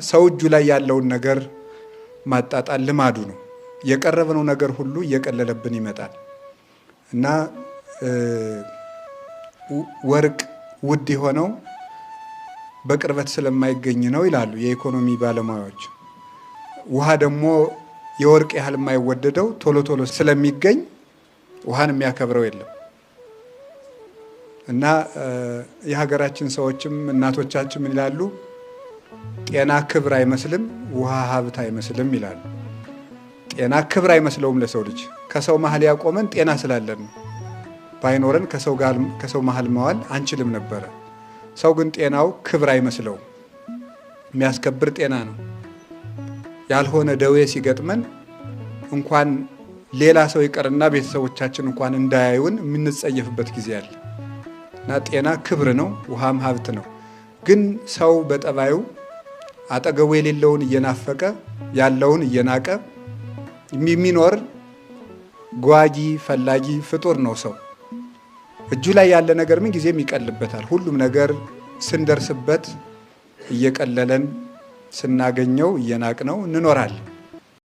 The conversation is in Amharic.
ሰው እጁ ላይ ያለውን ነገር ማጣጣል ልማዱ ነው። የቀረበነው ነገር ሁሉ እየቀለለብን ይመጣል እና ወርቅ ውድ የሆነው በቅርበት ስለማይገኝ ነው ይላሉ የኢኮኖሚ ባለሙያዎች። ውሃ ደግሞ የወርቅ ያህል የማይወደደው ቶሎ ቶሎ ስለሚገኝ ውሃን የሚያከብረው የለም እና የሀገራችን ሰዎችም እናቶቻችን ምን ይላሉ? ጤና ክብር አይመስልም፣ ውሃ ሀብት አይመስልም ይላሉ። ጤና ክብር አይመስለውም ለሰው ልጅ። ከሰው መሀል ያቆመን ጤና ስላለን ነው። ባይኖረን ከሰው መሀል መዋል አንችልም ነበረ። ሰው ግን ጤናው ክብር አይመስለውም። የሚያስከብር ጤና ነው። ያልሆነ ደዌ ሲገጥመን እንኳን ሌላ ሰው ይቀርና ቤተሰቦቻችን እንኳን እንዳያዩን የምንጸየፍበት ጊዜ አለ እና ጤና ክብር ነው፣ ውሃም ሀብት ነው። ግን ሰው በጠባዩ አጠገቡ የሌለውን እየናፈቀ ያለውን እየናቀ የሚኖር ጓጊ ፈላጊ ፍጡር ነው ሰው። እጁ ላይ ያለ ነገር ምን ጊዜም ይቀልበታል። ሁሉም ነገር ስንደርስበት እየቀለለን ስናገኘው እየናቅነው እንኖራለን።